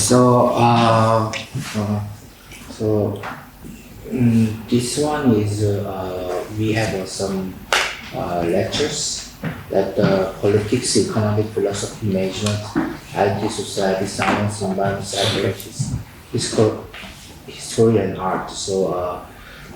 So, so this one is we have some lectures that politics, economic philosophy, management, IT, society, science, environment, psychology, history, and art. So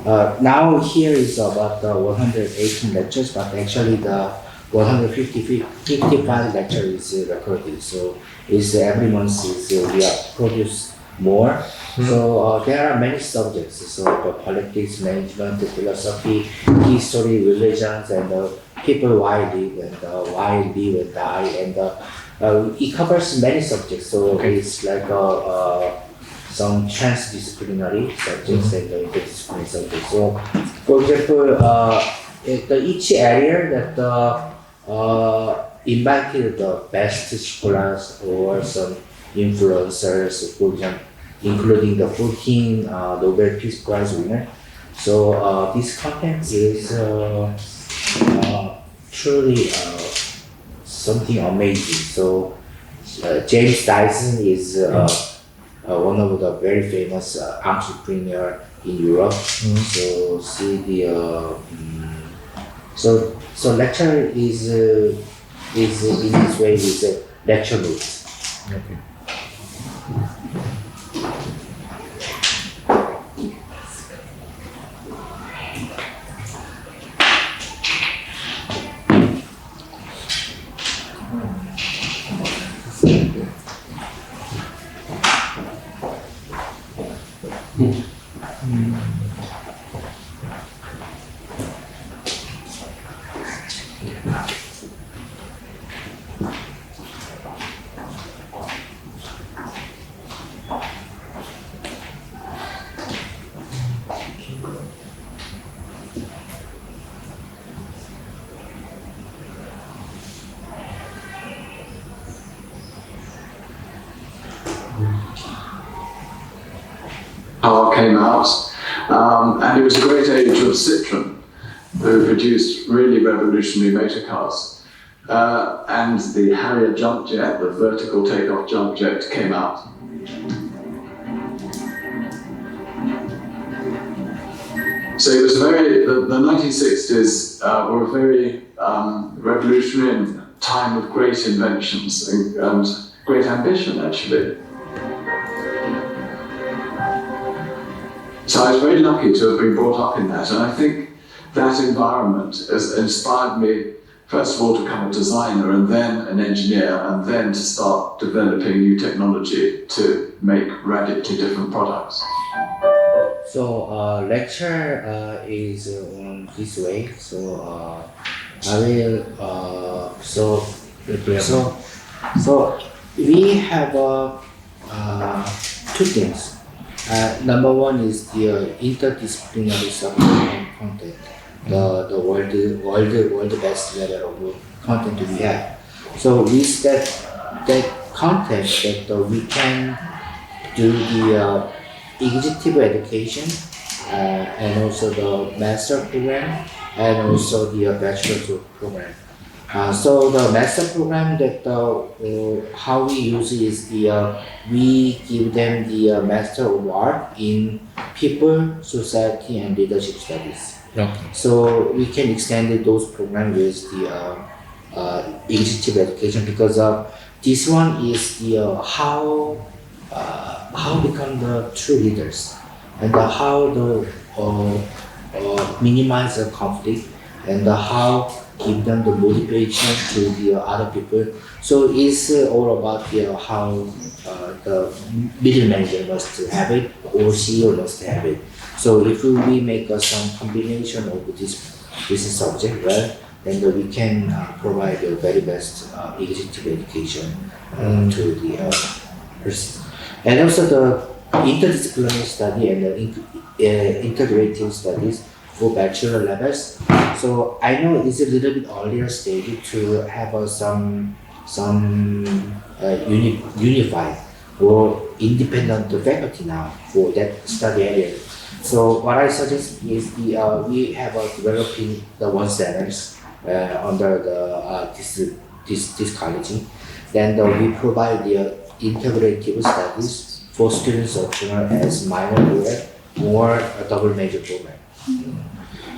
now here is about 118 lectures, but actually the 155 lecture is recorded. So is every month is we are produce more. So there are many subjects. So the politics, management, the philosophy, history, religions, and people why live and why live and die, and it covers many subjects. So it's like some transdisciplinary subjects and interdisciplinary subjects. So, for example, each area that invited the best scholars or some influencers, for example, including the 14 Nobel Peace Prize winner. So this content is truly something amazing. So James Dyson is one of the very famous entrepreneur in Europe. So see the so lecture is in this way is lecture notes. Okay. Came out, and it was a great age of Citroën, who produced really revolutionary motor cars. And the Harrier jump jet, the vertical takeoff jump jet, came out. So it was the 1960s were a very revolutionary and time of great inventions and great ambition, actually. So I was very lucky to have been brought up in that, and I think that environment has inspired me, first of all, to become a designer, and then an engineer, and then to start developing new technology to make radically different products. So lecture is this way. So I will so we have two things. Number one is the interdisciplinary subject and content, the world best level of content we have. So with that content that we can do the executive education and also the master program and also the bachelor program. So the master program that how we use is we give them the master award in people, society, and leadership studies. Okay. So we can extend those programs with the executive education because this one is the how become the true leaders and how the minimize the conflict and how give them the motivation to the other people. So it's all about how the middle manager must have it or CEO must have it. So if we make some combination of this subject, right, then we can provide the very best executive education to the person. And also the interdisciplinary study and the integrative studies for bachelor levels. So I know it's a little bit earlier stage to have some unified or independent faculty now for that study area. So what I suggest is we have developing the one centers under the this college. Then we provide integrative studies for students optional as minor program or a double major program.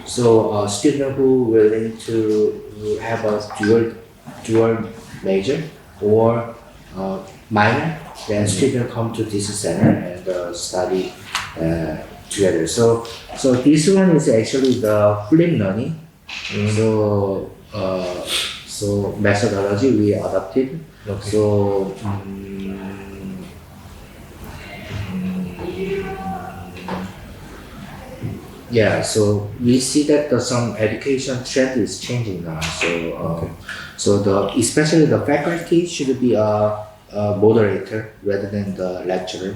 So a student who willing to have a dual major or minor, then student come to this center and study together. So this one is actually the flip learning. So methodology we adopted. Okay. So yeah, so we see that some education trend is changing now. So especially the faculty should be a moderator rather than the lecturer.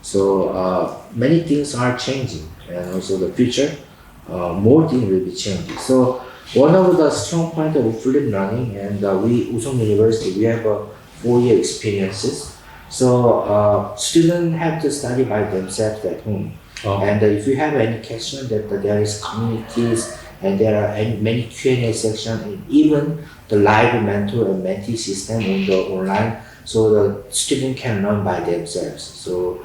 So many things are changing, and also the future, more things will be changing. So one of the strong point of fluid learning, and we Woosong University, we have 4-year experiences. So students have to study by themselves at home. And if you have any question, that there is communities and there are many Q&A sections, and even the live mentor and mentee system on the online, so the student can learn by themselves. So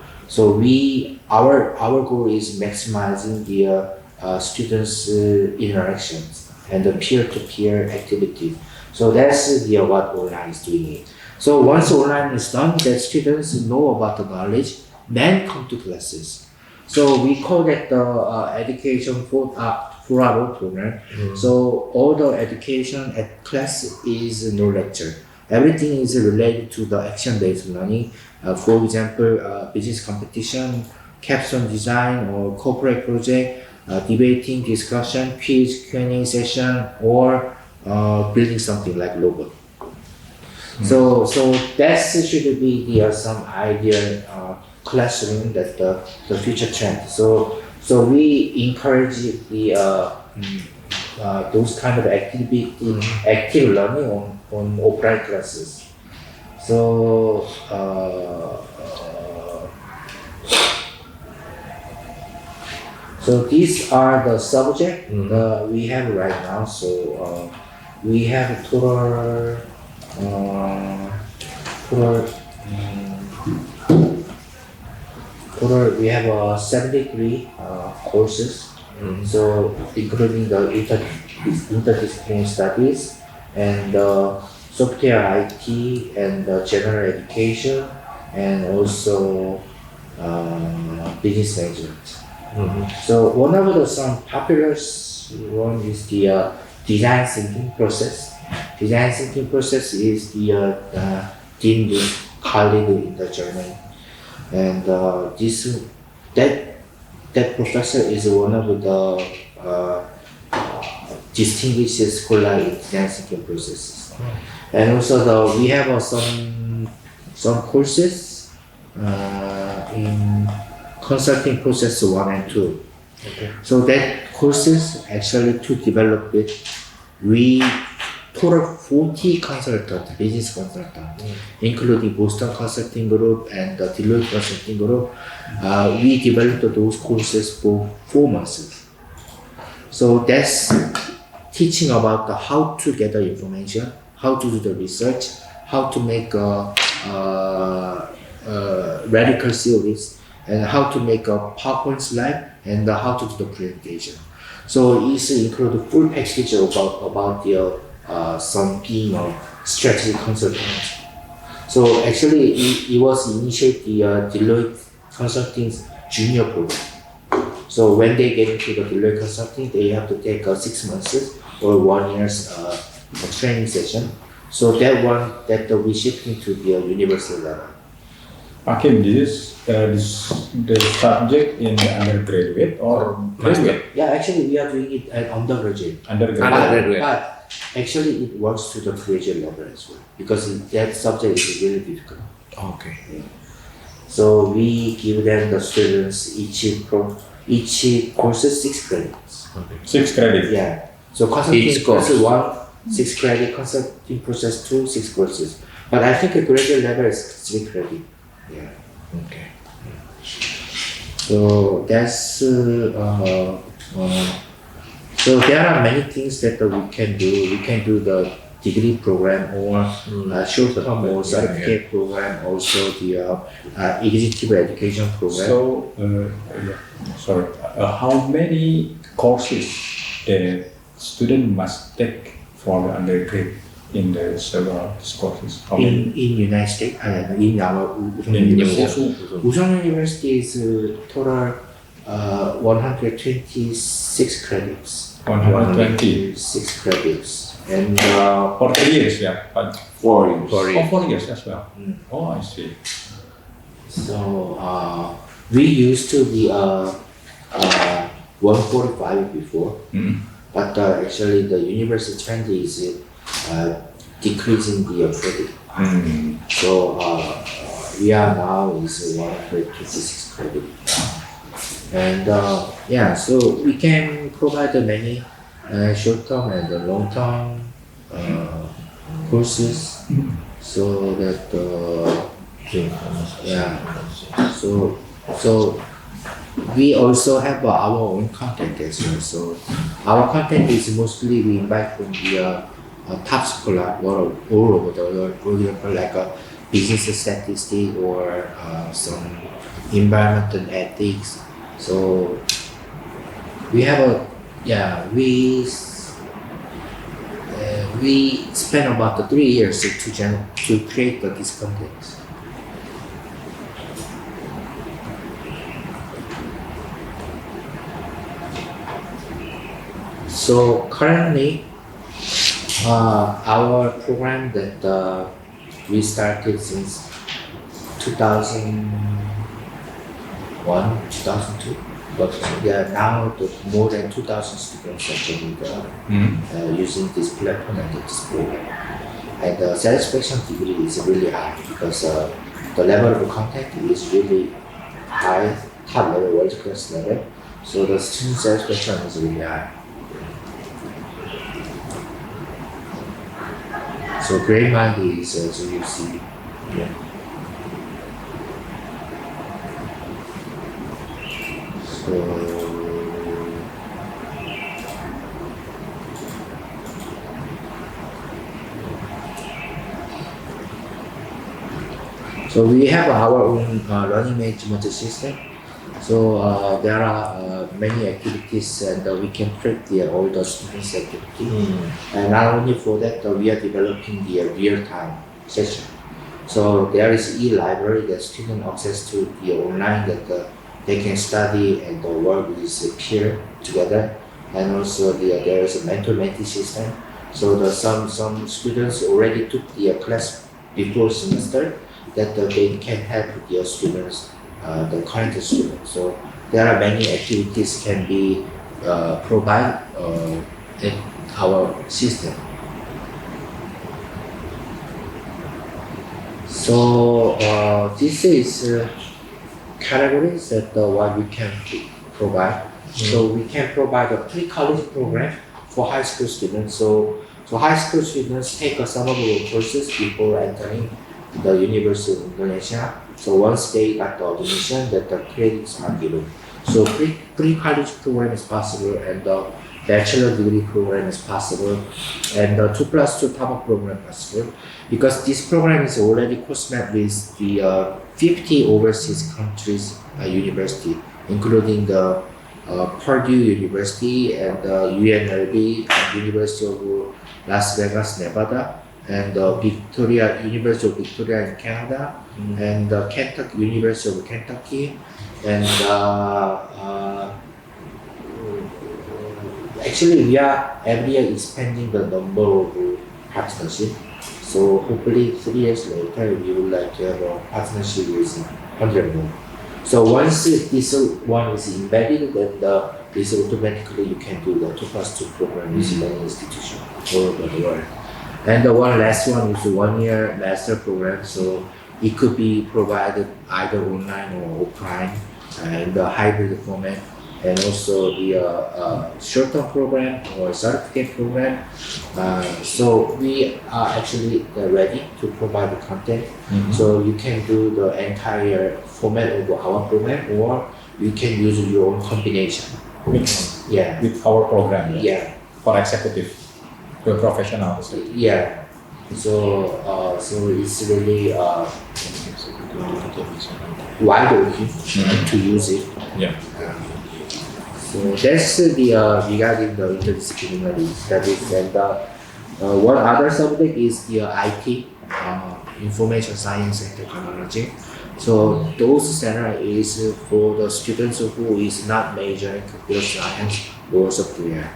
our goal is maximizing the students' interactions and the peer-to-peer activity. So that's what online is doing it. So once online is done, the students know about the knowledge, then come to classes. So we call that the education for our program. So all the education at class is no lecture. Everything is related to the action-based learning. For example, business competition, capstone design, or corporate project, debating, discussion, quiz, Q&A session, or building something like logo. So that should be some ideal classroom that the future trend. So we encourage the those kind of active learning on offline classes. So so these are the subject we have right now. So we have total we have 73 courses. So including the interdisciplinary studies and software IT and general education, and also business management. So one of some popular one is the design thinking process. Design thinking process is the deemed Khalid in the Germany, and that professor is one of the distinguished scholar in design thinking processes. And also we have some courses in consulting process 1 and 2. Okay. So that courses actually to develop it, we total 40 consultants, business consultants, including Boston Consulting Group and the Deloitte Consulting Group. We developed those courses for 4 months. So that's teaching about how to gather information, how to do the research, how to make radical theories, and how to make a PowerPoint slide, and how to do the presentation. So it's include full package about the some being a strategy consultant. So actually, it was initiated the Deloitte Consulting's junior program. So when they get into the Deloitte Consulting, they have to take 6 months or 1 year's training session. So that we shifting to the university level. Hakim, this the subject in the undergraduate or graduate? Yeah, actually we are doing it at undergraduate. Undergraduate. But actually it works to the graduate level as well, because that subject is really difficult. Okay. Yeah. So we give them the students each course is 6 credits. Okay. 6 credits. Yeah. So consulting Each course. process 1, 6 credit, consulting process 2, 6 courses. But I think the graduate level is 3 credit. Yeah. Okay. So that's so there are many things that we can do. We can do the degree program or short-term or certificate program, also the executive education program. So, sorry, how many courses the student must take for the undergrad in the several courses? How many? In United States, in our Woosong University. Woosong University is total 126 credits. 120 6 credits. And for 3 years, yeah. 4 years. 4 years. Oh, 4 years as well. Oh, I see. So we used to be 145 before, but actually the university trend is decreasing the credit. So we are now is 126 credit. And yeah, so we can provide many short-term and long-term courses, so that yeah, so we also have our own content as well. So our content is mostly we invite from the top scholar all over the world, for example, like a business statistics or some environmental ethics. So we have a we spent about 3 years to create this content. So currently, our program that we started since 2001, 2002, but now more than 2,000 students actually using this platform and this program. And the satisfaction degree is really high because the level of content is really high, top level, world class level. So the student satisfaction is really high. So grade mind is as you see. Yeah. So we have our own learning management system. So there are many activities, and we can track all the students' activity. And not only for that, we are developing the real-time session. So there is e-library that students access to the online that they can study and work with peer together. And also there is a mentor-mentee system. So some students already took the class before semester that they can help the students, the current students. So there are many activities can be provided in our system. So this is categories that what we can provide. So we can provide a pre-college program for high school students. So high school students take some of our courses before entering the University of Indonesia. So once they got the admission, that the credits are given. So pre-college program is possible, and the bachelor degree program is possible, and the 2+2 top-up program is possible. Because this program is already co-mapped with the 50 overseas countries university, including the Purdue University and the UNLV, University of Las Vegas, Nevada, and University of Victoria in Canada, and University of Kentucky, and actually we are every year expanding the number of partnership. So hopefully 3 years later we would like to have a partnership with 100 more. So once this one is embedded, then this automatically you can do the 2+2 program with many institutions all over the world. And the one last one is a 1-year master program, so it could be provided either online or offline in the hybrid format, and also the short-term program or certificate program. So we are actually ready to provide the content. So you can do the entire format of our program, or you can use your own combination. Mix Yeah. with our program, Yeah. for executive. to a professional perspective. Yeah. So it's really wide open to use it. Yeah. So that's the regarding the interdisciplinary studies, and one other subject is the IT, information science and technology. So those center is for the students who is not majoring computer science or software.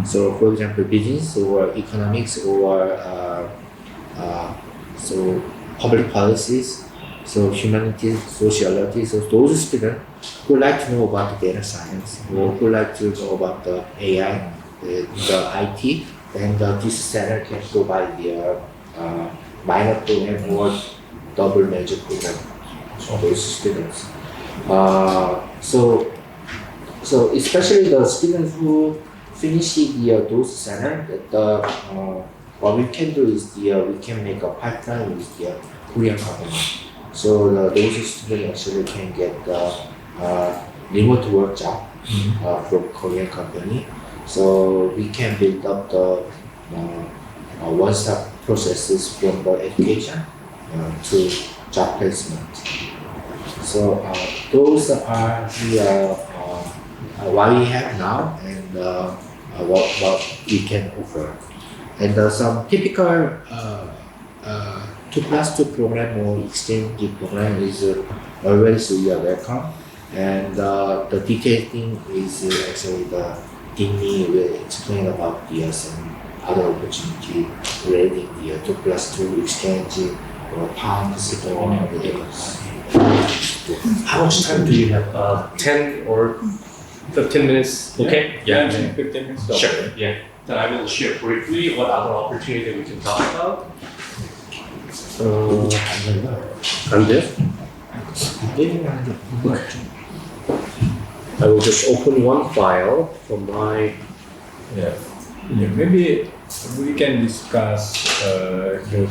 So for example, business or economics or so public policies, so humanities, sociology. So those students who like to know about the data science or who like to know about the AI, the IT, then this center can provide the minor program or double major program for those students. So especially the students who finish the those center, what we can do is we can make a pipeline with the Korean company. So those students actually can get remote work job from Korean company. So we can build up the one-stop processes from the education to job placement. So those are the what we have now and what we can offer. And some typical 2+2 program or exchange program is always we are welcome. And the detailed thing is actually the Dini will explain about the some other opportunity relating the 2+2 exchange or pounds or How much time do you have? 10 or 15 minutes? Okay. Yeah. 15 minutes. Sure. Yeah. Then I will share briefly what other opportunity we can talk about. And this? I will just open one file from my. Yeah, maybe we can discuss the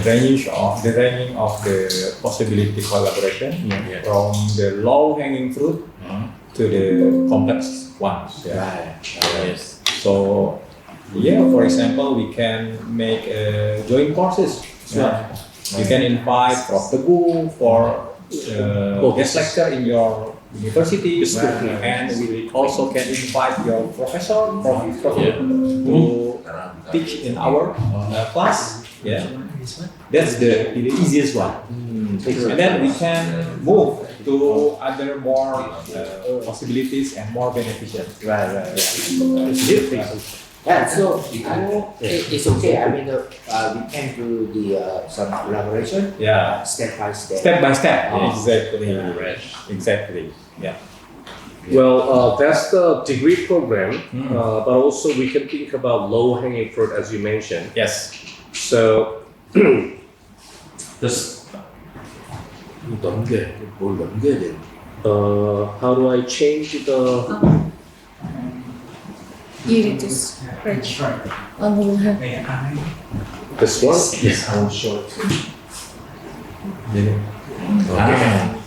range of the possibility collaboration from the low hanging fruit to the complex ones. Yeah. Yes. So for example, we can make joint courses. Yeah. You can invite Prof. Teguh for guest lecture in your university, and we also can invite your professor to teach in our class. Yeah, that's the easiest one. And then we can move to other more possibilities and more beneficial. Right. Yeah, so it's okay. I mean, we can do the some collaboration. Yeah. Step by step. Step by step. Oh. Exactly. Right. Exactly. Yeah. Well, that's the degree program, but also we can think about low-hanging fruit, as you mentioned. Yes. So, this. How do I change the? You need to scratch on the wall. This one? Yes, I will show it to you. Okay.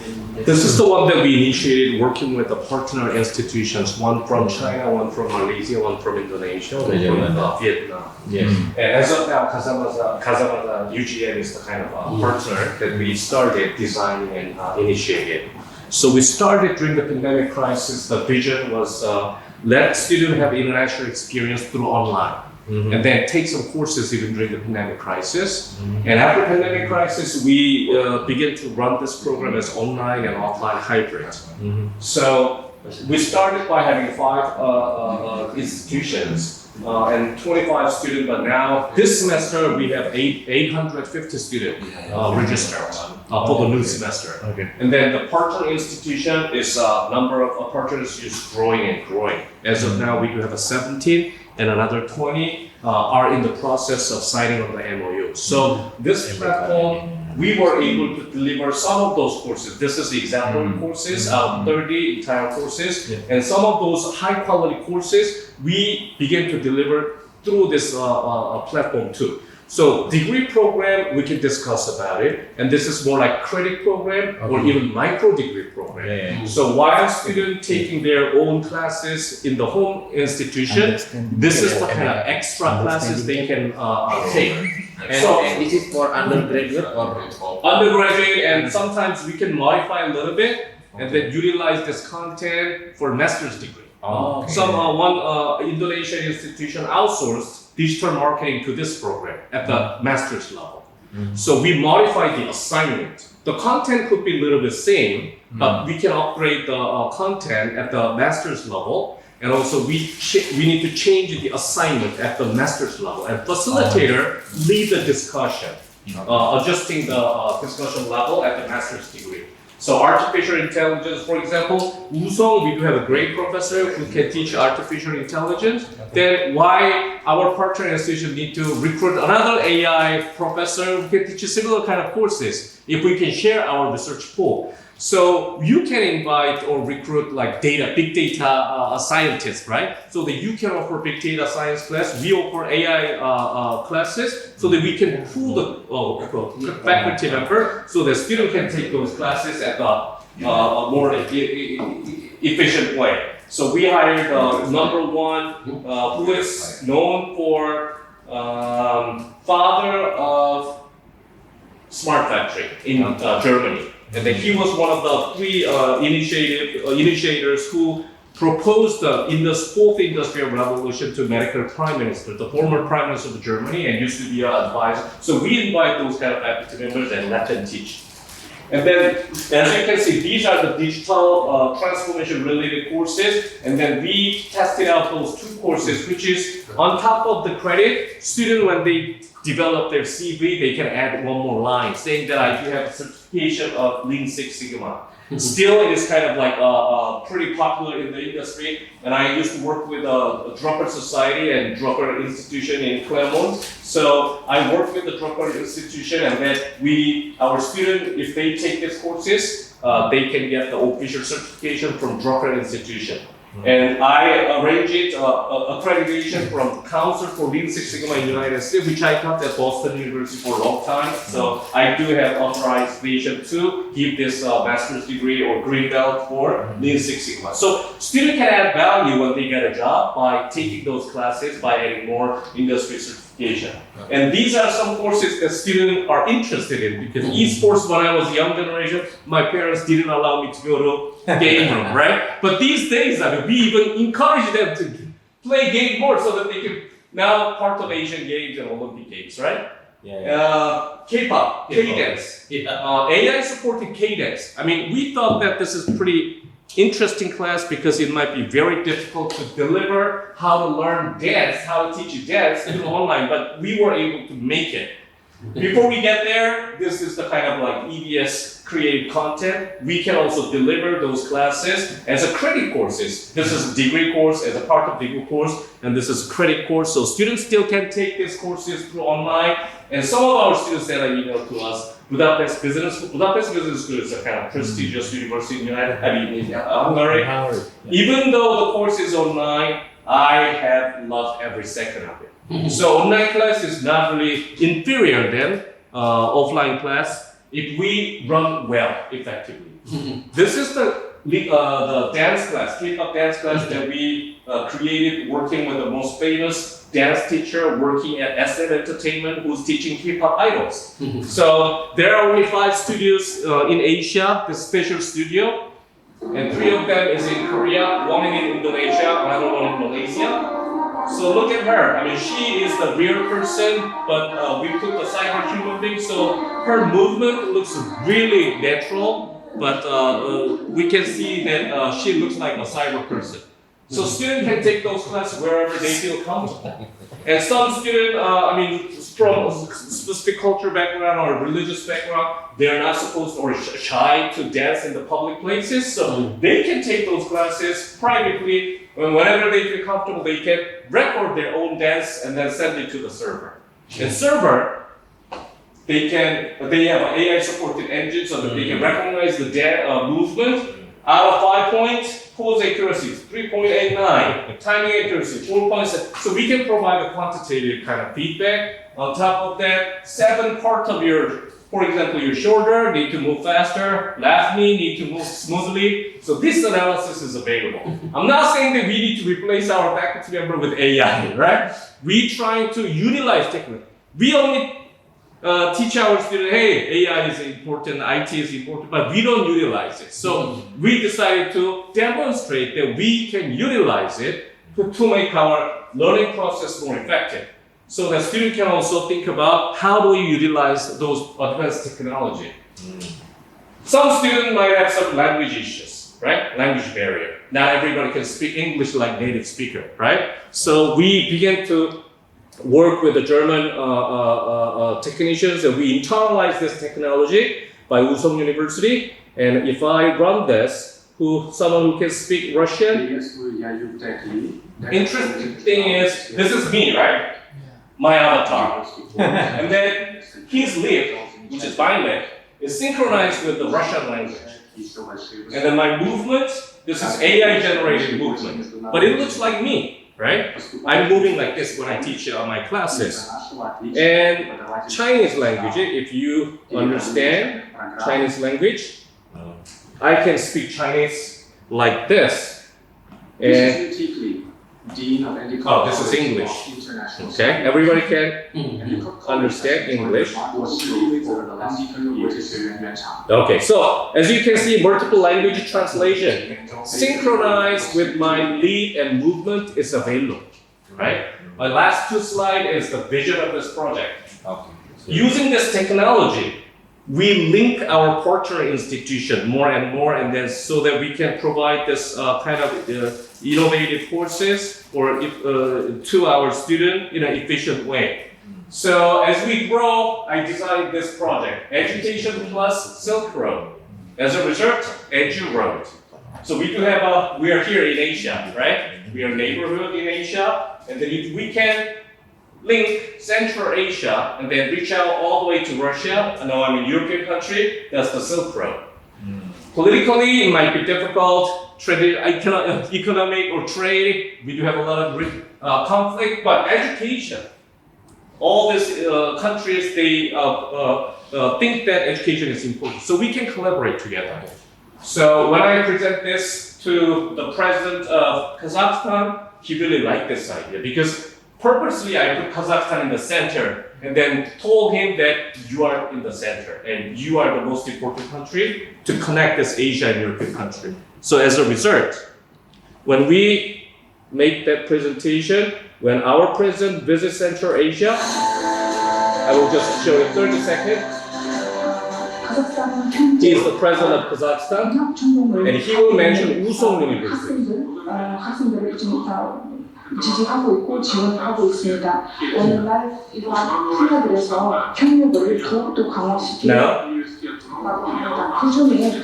This is the one that we initiated working with the partner institutions, one from China, one from Malaysia, one from Indonesia, one from Vietnam. Yes. And as of now, Kazamata UGM is the kind of partner that we started designing and initiated. So we started during the pandemic crisis. The vision was let students have international experience through online. And then take some courses even during the pandemic crisis. And after pandemic crisis, we began to run this program as online and offline hybrid. So we started by having 5 institutions and 25 students, but now this semester we have 850 students registered for the new semester. Okay. And then the partner institution is number of partners is growing and growing. As of now, we do have 17. And another 20 are in the process of signing on the MOU. So this platform, we were able to deliver some of those courses. This is the example courses, 30 entire courses. And some of those high quality courses, we began to deliver through this platform too. So degree program, we can discuss about it. And this is more like credit program or even micro degree program. So while students taking their own classes in the home institution, this is the kind of extra classes they can take. And this is for undergraduate or Undergraduate, and sometimes we can modify a little bit and then utilize this content for master's degree. One Indonesian institution outsourced digital marketing to this program at the master's level. So we modify the assignment. The content could be a little bit same, but we can upgrade the content at the master's level. And also we need to change the assignment at the master's level. And facilitator lead the discussion, adjusting the discussion level at the master's degree. So artificial intelligence, for example, Woosong, we do have a great professor who can teach artificial intelligence. Then why our partner institution need to recruit another AI professor who can teach similar kind of courses if we can share our research pool. So you can invite or recruit like big data scientists, right? So that you can offer big data science class, we offer AI classes, so that we can pool the faculty member, so the student can take those classes at a more efficient way. So we hired number one, who is known for father of smart factory in Germany. And then he was one of the three initiators who proposed the fourth industrial revolution to American prime minister, the former prime minister of Germany, and used to be our advisor. So we invite those kind of faculty members and let them teach. And then, as you can see, these are the digital transformation related courses. And then we tested out those two courses, which is on top of the credit, student when they develop their CV, they can add one more line saying that I do have a certification of Lean Six Sigma. Still, it is kind of like pretty popular in the industry. And I used to work with a Drucker Society and Drucker Institution in Claremont. So I work with the Drucker Institution, and then our students, if they take these courses, they can get the official certification from Drucker Institution. And I arranged accreditation from Council for Lean Six Sigma in the United States, which I got at Boston University for a long time. So I do have authorization to give this master's degree or green belt for Lean Six Sigma. So students can add value when they get a job by taking those classes, by adding more industry certification. And these are some courses that students are interested in, because esports, when I was a young generation, my parents didn't allow me to go to game room, right? But these days, I mean, we even encourage them to play game more so that they can now part of Asian Games and Olympic Games, right? K-pop, K-dance. AI supported K-dance. I mean, we thought that this is pretty interesting class because it might be very difficult to deliver how to learn dance, how to teach you dance even online, but we were able to make it. Before we get there, this is the kind of like EBS created content. We can also deliver those classes as a credit courses. This is a degree course as a part of degree course, and this is a credit course. So students still can take these courses through online. And some of our students that are emailed to us, Budapest Business School is a kind of prestigious university in Hungary. Even though the course is online, I have loved every second of it. So online class is not really inferior than offline class if we run well, effectively. This is the dance class, K-pop dance class that we created working with the most famous dance teacher working at SM Entertainment who's teaching K-pop idols. So there are only 5 studios in Asia, the special studio, and 3 of them is in Korea, 1 in Indonesia, another one in Malaysia. So look at her. I mean, she is the real person, but we put the cyber human being, so her movement looks really natural, but we can see that she looks like a cyber person. So students can take those classes wherever they feel comfortable. And some students, from a specific culture background or religious background, they're not supposed or shy to dance in the public places, so they can take those classes privately. Whenever they feel comfortable, they can record their own dance and then send it to the server. And server, they have an AI supported engine so that they can recognize the movement. Out of 5 points, pose accuracy 3.89, timing accuracy 4.7. So we can provide a quantitative kind of feedback on top of that, 7 parts of your, for example, your shoulder need to move faster, left knee need to move smoothly. So this analysis is available. I'm not saying that we need to replace our faculty member with AI, right? We trying to utilize technology. We only teach our students, hey, AI is important, IT is important, but we don't utilize it. So we decided to demonstrate that we can utilize it to make our learning process more effective. So the student can also think about how do we utilize those advanced technology. Some students might have some language issues, right? Language barrier. Not everybody can speak English like native speaker, right? So we began to work with the German technicians, and we internalize this technology by Woosong University. And if I run this, someone who can speak Russian, interesting thing is, this is me, right? My avatar. And then his lip, which is my lip, is synchronized with the Russian language. And then my movement, this is AI generated movement, but it looks like me. Right? I'm moving like this when I teach my classes. And Chinese language, if you understand Chinese language, I can speak Chinese like this. And this is English. Okay, everybody can understand English. Okay, so as you can see, multiple language translation synchronized with my lead and movement is available. Right? My last 2 slides is the vision of this project. Using this technology, we link our partner institution more and more, and then so that we can provide this kind of innovative courses or to our student in an efficient way. So as we grow, I designed this project, Education Plus Silk Road. As a result, Edu Road. So we are here in Asia, right? We are a neighborhood in Asia, and then if we can link Central Asia and then reach out all the way to Russia. I know I'm a European country, that's the Silk Road. Politically, it might be difficult, economic or trade, we do have a lot of conflict, but education, all these countries, they think that education is important. So we can collaborate together. So when I present this to the president of Kazakhstan, he really liked this idea because purposely I put Kazakhstan in the center and then told him that you are in the center and you are the most important country to connect this Asia and European country. So as a result, when we make that presentation, when our president visits Central Asia, I will just show you 30 seconds. He is the president of Kazakhstan and he will mention Woosong University. 지지하고 있고 지원을 하고 있습니다. 오늘날 이러한 분야들에서 협력을 더욱더 강화시키라고 합니다. 그중에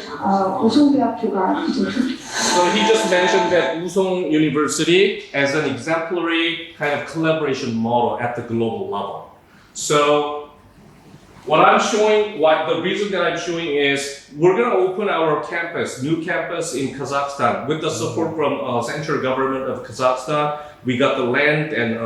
우송대학교가 So he just mentioned that Woosong University as an exemplary kind of collaboration model at the global level. So what I'm showing, the reason that I'm showing is we're going to open our campus, new campus in Kazakhstan with the support from central government of Kazakhstan. We got the land and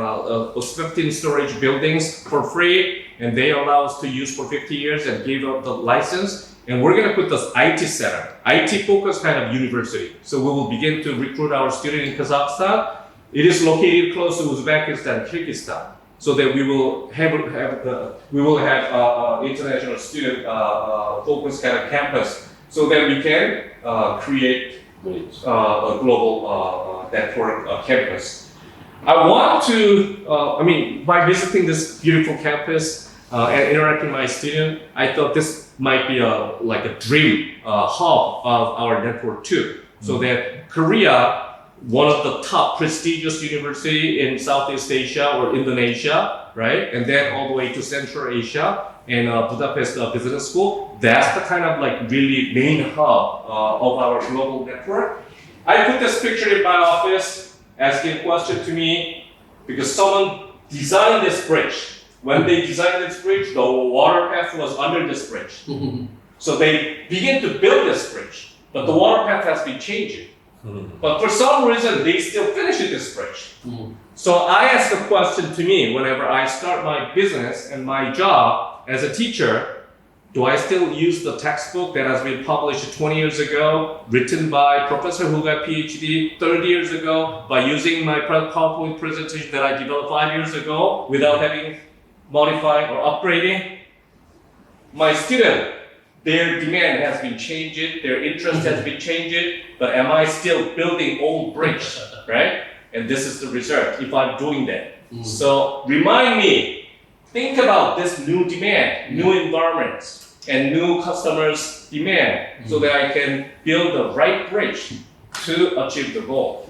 15 storage buildings for free, and they allow us to use for 50 years and give up the license. And we're going to put this IT center, IT focused kind of university. So we will begin to recruit our students in Kazakhstan. It is located close to Uzbekistan, Kyrgyzstan. So that we will have international student focused kind of campus, so that we can create a global network campus. I want to, by visiting this beautiful campus and interacting with my student, I thought this might be like a dream hub of our network too, so that Korea, one of the top prestigious university in Southeast Asia or Indonesia, right? And then all the way to Central Asia and Budapest Business School. That's the kind of like really main hub of our global network. I put this picture in my office asking a question to me because someone designed this bridge. When they designed this bridge, the water path was under this bridge. So they began to build this bridge, but the water path has been changing. But for some reason, they still finish this bridge. So I ask a question to me whenever I start my business and my job as a teacher. Do I still use the textbook that has been published 20 years ago, written by Professor who got PhD 30 years ago, by using my PowerPoint presentation that I developed 5 years ago without having modified or upgrading? My student, their demand has been changed, their interest has been changed, but am I still building old bricks, right? And this is the result if I'm doing that. So remind me, think about this new demand, new environments, and new customers' demand so that I can build the right bridge to achieve the goal.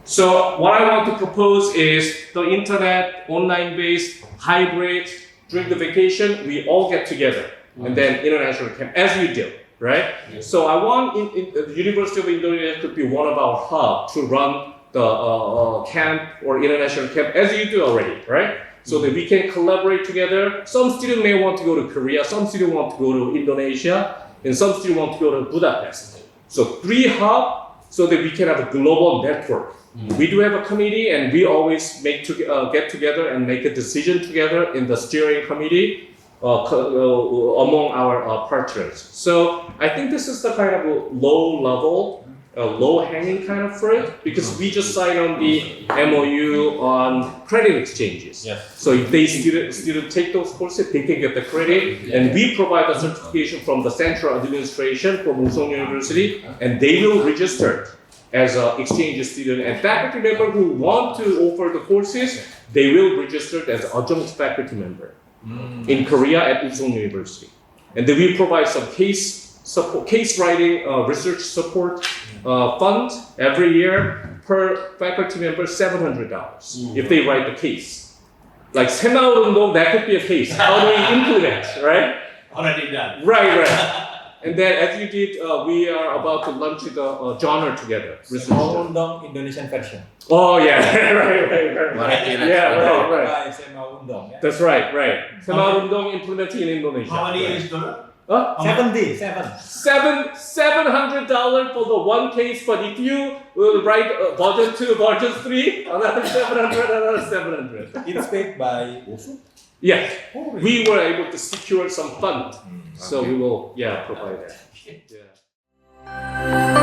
So what I want to propose is the internet, online-based, hybrid, during the vacation, we all get together and then international camp, as you do, right? So I want the University of Indonesia to be one of our hubs to run the camp or international camp, as you do already, right? So that we can collaborate together. Some students may want to go to Korea, some students want to go to Indonesia, and some students want to go to Budapest. So 3 hubs so that we can have a global network. We do have a committee and we always get together and make a decision together in the steering committee among our partners. So I think this is the kind of low level, low-hanging kind of fruit because we just signed on the MOU on credit exchanges. So if they student take those courses, they can get the credit, and we provide the certification from the central administration from Woosong University, and they will register as an exchange student. And faculty member who want to offer the courses, they will register as adjunct faculty member in Korea at Woosong University, and then we provide some case writing research support fund every year per faculty member $700 if they write the case. Like 새마을운동, that could be a case. How do we implement, right? Already done. Right. And then as you did, we are about to launch the genre together. 새마을운동 Indonesian version. Oh yeah, right. Yeah, right. By 새마을운동. That's right. 새마을운동 implemented in Indonesia. How many US dollar? $700 for the one case, but if you write version 2, version 3, another 700. It's paid by Woosong? Yes, we were able to secure some fund, so we will provide that. Yeah.